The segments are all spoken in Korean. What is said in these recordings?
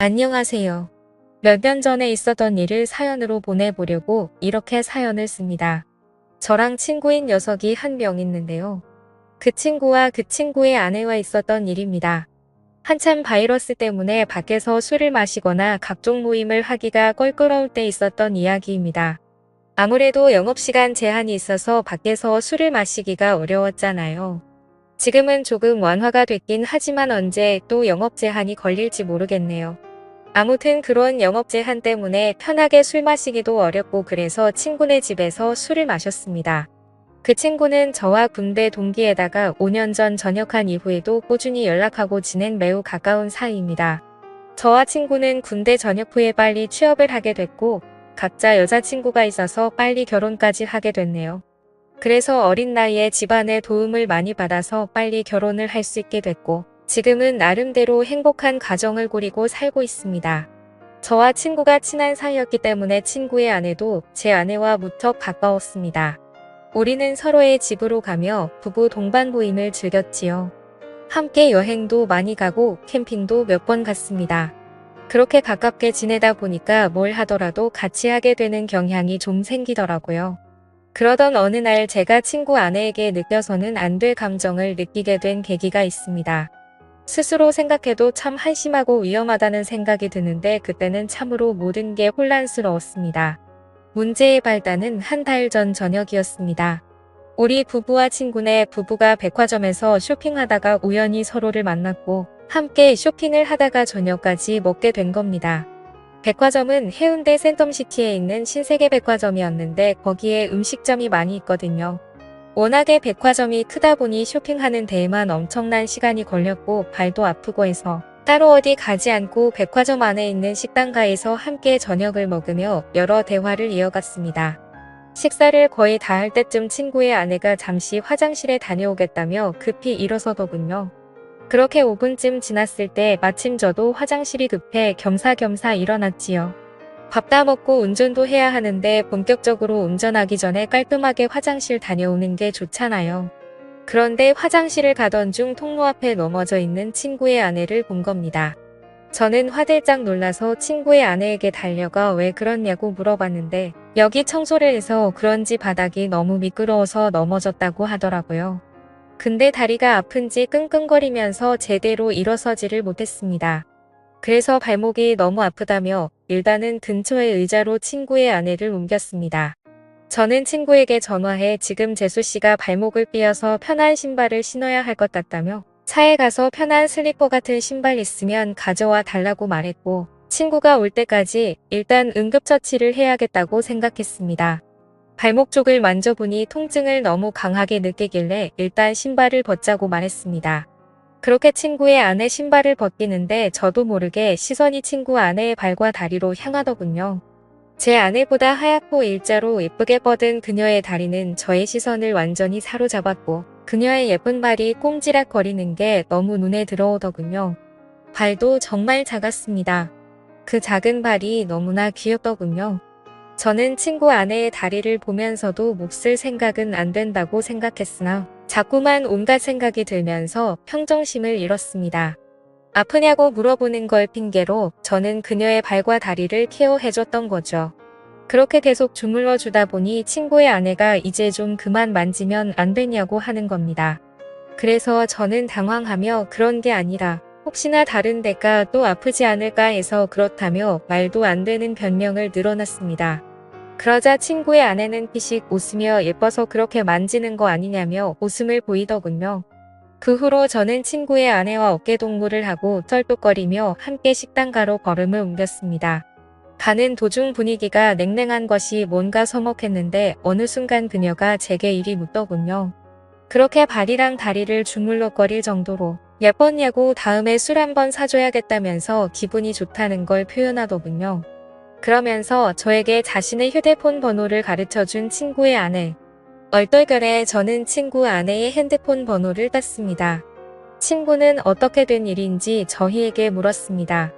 안녕하세요. 몇 년 전에 있었던 일을 사연으로 보내보려고 이렇게 사연을 씁니다. 저랑 친구인 녀석이 한 명 있는데요. 그 친구와 그 친구의 아내와 있었던 일입니다. 한참 바이러스 때문에 밖에서 술을 마시거나 각종 모임을 하기가 껄끄러울 때 있었던 이야기입니다. 아무래도 영업시간 제한이 있어서 밖에서 술을 마시기가 어려웠잖아요. 지금은 조금 완화가 됐긴 하지만 언제 또 영업 제한이 걸릴지 모르겠네요. 아무튼 그런 영업 제한 때문에 편하게 술 마시기도 어렵고 그래서 친구네 집에서 술을 마셨습니다. 그 친구는 저와 군대 동기에다가 5년 전 전역한 이후에도 꾸준히 연락하고 지낸 매우 가까운 사이입니다. 저와 친구는 군대 전역 후에 빨리 취업을 하게 됐고 각자 여자친구가 있어서 빨리 결혼까지 하게 됐네요. 그래서 어린 나이에 집안의 도움을 많이 받아서 빨리 결혼을 할 수 있게 됐고 지금은 나름대로 행복한 가정을 꾸리고 살고 있습니다. 저와 친구가 친한 사이였기 때문에 친구의 아내도 제 아내와 무척 가까웠습니다. 우리는 서로의 집으로 가며 부부 동반 모임을 즐겼지요. 함께 여행도 많이 가고 캠핑도 몇 번 갔습니다. 그렇게 가깝게 지내다 보니까 뭘 하더라도 같이 하게 되는 경향이 좀 생기더라고요. 그러던 어느 날 제가 친구 아내에게 느껴서는 안 될 감정을 느끼게 된 계기가 있습니다. 스스로 생각해도 참 한심하고 위험하다는 생각이 드는데 그때는 참으로 모든 게 혼란스러웠습니다. 문제의 발단은 한 달 전 저녁이었습니다. 우리 부부와 친구네 부부가 백화점에서 쇼핑하다가 우연히 서로를 만났고 함께 쇼핑을 하다가 저녁까지 먹게 된 겁니다. 백화점은 해운대 센텀시티에 있는 신세계 백화점이었는데 거기에 음식점이 많이 있거든요. 워낙에 백화점이 크다 보니 쇼핑하는 데에만 엄청난 시간이 걸렸고 발도 아프고 해서 따로 어디 가지 않고 백화점 안에 있는 식당가에서 함께 저녁을 먹으며 여러 대화를 이어갔습니다. 식사를 거의 다 할 때쯤 친구의 아내가 잠시 화장실에 다녀오겠다며 급히 일어서더군요. 그렇게 5분쯤 지났을 때 마침 저도 화장실이 급해 겸사겸사 일어났지요. 밥 다 먹고 운전도 해야 하는데 본격적으로 운전하기 전에 깔끔하게 화장실 다녀오는 게 좋잖아요. 그런데 화장실을 가던 중 통로 앞에 넘어져 있는 친구의 아내를 본 겁니다. 저는 화들짝 놀라서 친구의 아내에게 달려가 왜 그러냐고 물어봤는데 여기 청소를 해서 그런지 바닥이 너무 미끄러워서 넘어졌다고 하더라고요. 근데 다리가 아픈지 끙끙거리면서 제대로 일어서지를 못했습니다. 그래서 발목이 너무 아프다며 일단은 근처의 의자로 친구의 아내를 옮겼습니다. 저는 친구에게 전화해 지금 재수씨가 발목을 삐어서 편한 신발을 신어야 할 것 같다며 차에 가서 편한 슬리퍼 같은 신발 있으면 가져와 달라고 말했고 친구가 올 때까지 일단 응급처치를 해야겠다고 생각했습니다. 발목 쪽을 만져보니 통증을 너무 강하게 느끼길래 일단 신발을 벗자고 말했습니다. 그렇게 친구의 아내 신발을 벗기는데 저도 모르게 시선이 친구 아내의 발과 다리로 향하더군요. 제 아내보다 하얗고 일자로 예쁘게 뻗은 그녀의 다리는 저의 시선을 완전히 사로잡았고 그녀의 예쁜 발이 꼼지락거리는 게 너무 눈에 들어오더군요. 발도 정말 작았습니다. 그 작은 발이 너무나 귀엽더군요. 저는 친구 아내의 다리를 보면서도 몹쓸 생각은 안 된다고 생각했으나 자꾸만 온갖 생각이 들면서 평정심을 잃었습니다. 아프냐고 물어보는 걸 핑계로 저는 그녀의 발과 다리를 케어해줬던 거죠. 그렇게 계속 주물러 주다 보니 친구의 아내가 이제 좀 그만 만지면 안 되냐고 하는 겁니다. 그래서 저는 당황하며 그런 게 아니라 혹시나 다른 데가 또 아프지 않을까 해서 그렇다며 말도 안 되는 변명을 늘어놨습니다. 그러자 친구의 아내는 피식 웃으며 예뻐서 그렇게 만지는 거 아니냐며 웃음을 보이더군요. 그 후로 저는 친구의 아내와 어깨동무를 하고 쩔뚝거리며 함께 식당가로 걸음을 옮겼습니다. 가는 도중 분위기가 냉랭한 것이 뭔가 서먹했는데 어느 순간 그녀가 제게 이리 묻더군요. 그렇게 발이랑 다리를 주물럭거릴 정도로 예뻤냐고 다음에 술 한번 사줘야겠다면서 기분이 좋다는 걸 표현하더군요. 그러면서 저에게 자신의 휴대폰 번호를 가르쳐준 친구의 아내. 얼떨결에 저는 친구 아내의 핸드폰 번호를 땄습니다. 친구는 어떻게 된 일인지 저희에게 물었습니다.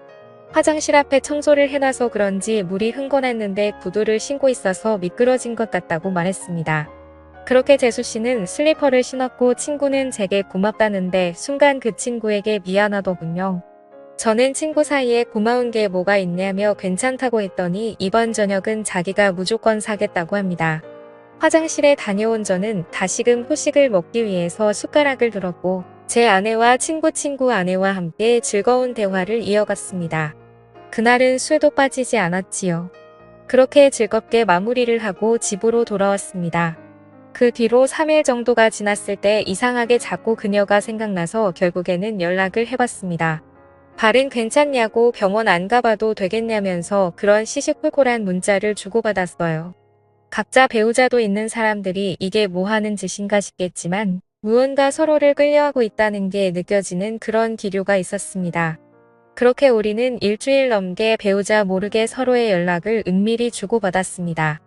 화장실 앞에 청소를 해놔서 그런지 물이 흥건했는데 구두를 신고 있어서 미끄러진 것 같다고 말했습니다. 그렇게 재수씨는 슬리퍼를 신었고 친구는 제게 고맙다는데 순간 그 친구에게 미안하더군요. 저는 친구 사이에 고마운 게 뭐가 있냐며 괜찮다고 했더니 이번 저녁은 자기가 무조건 사겠다고 합니다. 화장실에 다녀온 저는 다시금 후식을 먹기 위해서 숟가락을 들었고 제 아내와 친구 아내와 함께 즐거운 대화를 이어갔습니다. 그날은 술도 빠지지 않았지요. 그렇게 즐겁게 마무리를 하고 집으로 돌아왔습니다. 그 뒤로 3일 정도가 지났을 때 이상하게 자꾸 그녀가 생각나서 결국에는 연락을 해봤습니다. 발은 괜찮냐고 병원 안 가봐도 되겠냐면서 그런 시시콜콜한 문자를 주고받았어요. 각자 배우자도 있는 사람들이 이게 뭐 하는 짓인가 싶겠지만 무언가 서로를 끌려하고 있다는 게 느껴지는 그런 기류가 있었습니다. 그렇게 우리는 일주일 넘게 배우자 모르게 서로의 연락을 은밀히 주고받았습니다.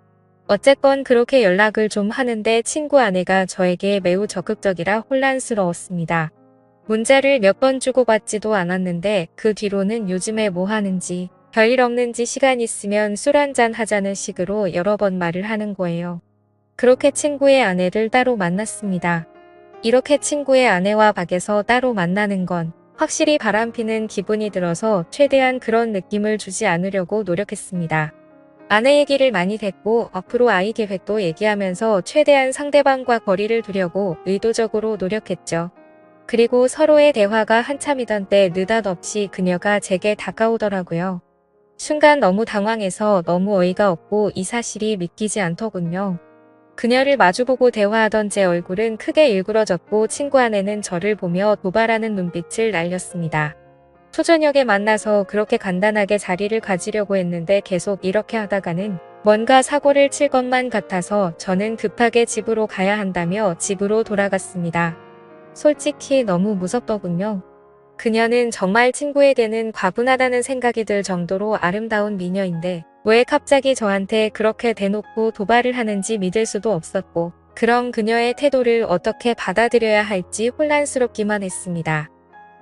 어쨌건 그렇게 연락을 좀 하는데 친구 아내가 저에게 매우 적극적이라 혼란스러웠습니다. 문자를 몇 번 주고받지도 않았는데 그 뒤로는 요즘에 뭐 하는지 별일 없는지 시간 있으면 술 한잔 하자는 식으로 여러 번 말을 하는 거예요. 그렇게 친구의 아내를 따로 만났습니다. 이렇게 친구의 아내와 밖에서 따로 만나는 건 확실히 바람피는 기분이 들어서 최대한 그런 느낌을 주지 않으려고 노력했습니다. 아내 얘기를 많이 했고 앞으로 아이 계획도 얘기하면서 최대한 상대방과 거리를 두려고 의도적으로 노력했죠. 그리고 서로의 대화가 한참이던 때 느닷없이 그녀가 제게 다가오더라고요. 순간 너무 당황해서 너무 어이가 없고 이 사실이 믿기지 않더군요. 그녀를 마주보고 대화하던 제 얼굴은 크게 일그러졌고 친구 아내는 저를 보며 도발하는 눈빛을 날렸습니다. 초저녁에 만나서 그렇게 간단하게 자리를 가지려고 했는데 계속 이렇게 하다가는 뭔가 사고를 칠 것만 같아서 저는 급하게 집으로 가야 한다며 집으로 돌아갔습니다. 솔직히 너무 무섭더군요. 그녀는 정말 친구에게는 과분하다는 생각이 들 정도로 아름다운 미녀인데 왜 갑자기 저한테 그렇게 대놓고 도발을 하는지 믿을 수도 없었고 그럼 그녀의 태도를 어떻게 받아들여야 할지 혼란스럽기만 했습니다.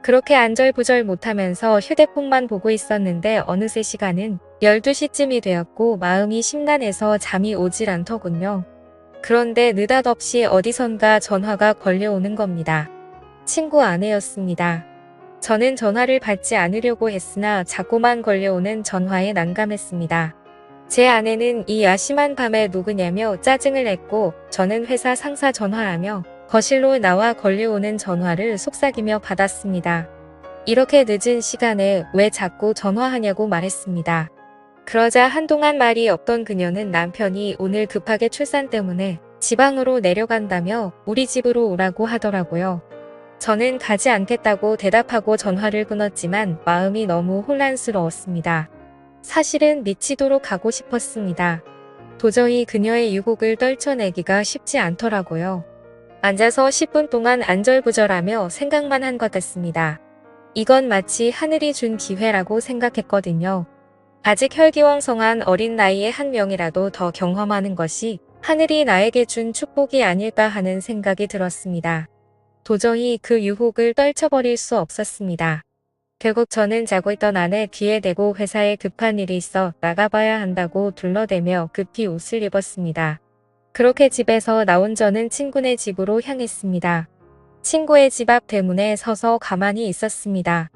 그렇게 안절부절 못하면서 휴대폰만 보고 있었는데 어느새 시간은 12시쯤이 되었고 마음이 심란해서 잠이 오질 않더군요. 그런데 느닷없이 어디선가 전화가 걸려오는 겁니다. 친구 아내였습니다. 저는 전화를 받지 않으려고 했으나 자꾸만 걸려오는 전화에 난감했습니다. 제 아내는 이 야심한 밤에 누구냐며 짜증을 냈고 저는 회사 상사 전화라며 거실로 나와 걸려오는 전화를 속삭이며 받았습니다. 이렇게 늦은 시간에 왜 자꾸 전화하냐고 말했습니다. 그러자 한동안 말이 없던 그녀는 남편이 오늘 급하게 출산 때문에 지방으로 내려간다며 우리 집으로 오라고 하더라고요. 저는 가지 않겠다고 대답하고 전화를 끊었지만 마음이 너무 혼란스러웠습니다. 사실은 미치도록 가고 싶었습니다. 도저히 그녀의 유혹을 떨쳐내기가 쉽지 않더라고요. 앉아서 10분 동안 안절부절하며 생각만 한 것 같습니다. 이건 마치 하늘이 준 기회라고 생각했거든요. 아직 혈기왕성한 어린 나이에 한 명이라도 더 경험하는 것이 하늘이 나에게 준 축복이 아닐까 하는 생각이 들었습니다. 도저히 그 유혹을 떨쳐버릴 수 없었습니다. 결국 저는 자고 있던 아내 귀에 대고 회사에 급한 일이 있어 나가봐야 한다고 둘러대며 급히 옷을 입었습니다. 그렇게 집에서 나온 저는 친구네 집으로 향했습니다. 친구의 집 앞 대문에 서서 가만히 있었습니다.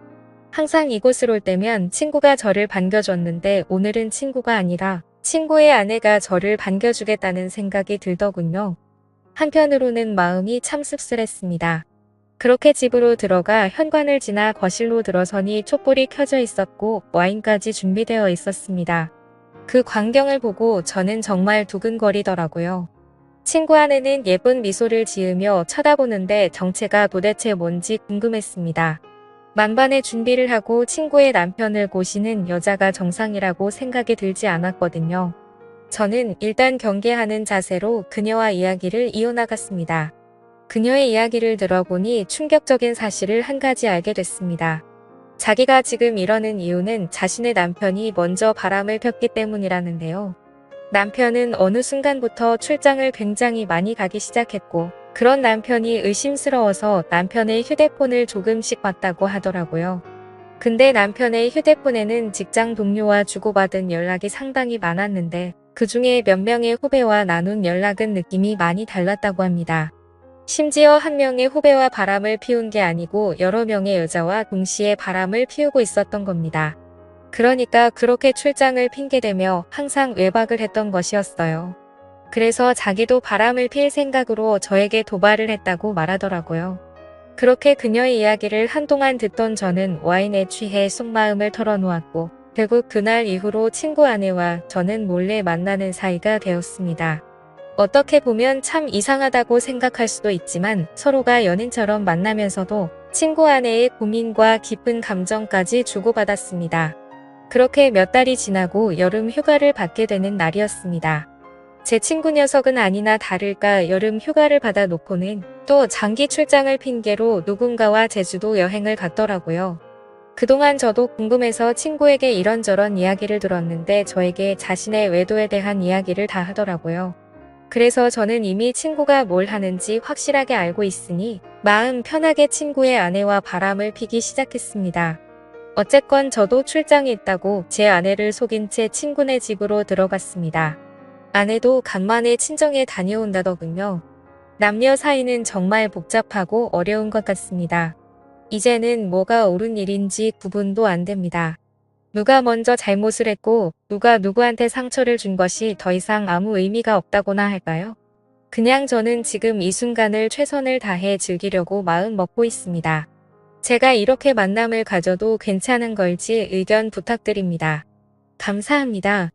항상 이곳을 올 때면 친구가 저를 반겨줬는데 오늘은 친구가 아니라 친구의 아내가 저를 반겨주겠다는 생각이 들더군요. 한편으로는 마음이 참 씁쓸했습니다. 그렇게 집으로 들어가 현관을 지나 거실로 들어서니 촛불이 켜져 있었고 와인까지 준비되어 있었습니다. 그 광경을 보고 저는 정말 두근거리더라고요. 친구 아내는 예쁜 미소를 지으며 쳐다보는데 정체가 도대체 뭔지 궁금했습니다. 만반의 준비를 하고 친구의 남편을 고시는 여자가 정상이라고 생각이 들지 않았거든요. 저는 일단 경계하는 자세로 그녀와 이야기를 이어나갔습니다. 그녀의 이야기를 들어보니 충격적인 사실을 한 가지 알게 됐습니다. 자기가 지금 이러는 이유는 자신의 남편이 먼저 바람을 폈기 때문이라는데요. 남편은 어느 순간부터 출장을 굉장히 많이 가기 시작했고 그런 남편이 의심스러워서 남편의 휴대폰을 조금씩 봤다고 하더라고요. 근데 남편의 휴대폰에는 직장 동료와 주고받은 연락이 상당히 많았는데 그 중에 몇 명의 후배와 나눈 연락은 느낌이 많이 달랐다고 합니다. 심지어 한 명의 후배와 바람을 피운 게 아니고 여러 명의 여자와 동시에 바람을 피우고 있었던 겁니다. 그러니까 그렇게 출장을 핑계대며 항상 외박을 했던 것이었어요. 그래서 자기도 바람을 필 생각으로 저에게 도발을 했다고 말하더라고요. 그렇게 그녀의 이야기를 한동안 듣던 저는 와인에 취해 속마음을 털어놓았고 결국 그날 이후로 친구 아내와 저는 몰래 만나는 사이가 되었습니다. 어떻게 보면 참 이상하다고 생각할 수도 있지만 서로가 연인처럼 만나면서도 친구 아내의 고민과 깊은 감정까지 주고받았습니다. 그렇게 몇 달이 지나고 여름 휴가를 받게 되는 날이었습니다. 제 친구 녀석은 아니나 다를까 여름 휴가를 받아 놓고는 또 장기 출장을 핑계로 누군가와 제주도 여행을 갔더라고요. 그동안 저도 궁금해서 친구에게 이런저런 이야기를 들었는데 저에게 자신의 외도에 대한 이야기를 다 하더라고요. 그래서 저는 이미 친구가 뭘 하는지 확실하게 알고 있으니 마음 편하게 친구의 아내와 바람을 피기 시작했습니다. 어쨌건 저도 출장이 있다고 제 아내를 속인 채 친구네 집으로 들어갔습니다. 아내도 간만에 친정에 다녀온다더군요. 남녀 사이는 정말 복잡하고 어려운 것 같습니다. 이제는 뭐가 옳은 일인지 구분도 안 됩니다. 누가 먼저 잘못을 했고 누가 누구한테 상처를 준 것이 더 이상 아무 의미가 없다고나 할까요? 그냥 저는 지금 이 순간을 최선을 다해 즐기려고 마음 먹고 있습니다. 제가 이렇게 만남을 가져도 괜찮은 걸지 의견 부탁드립니다. 감사합니다.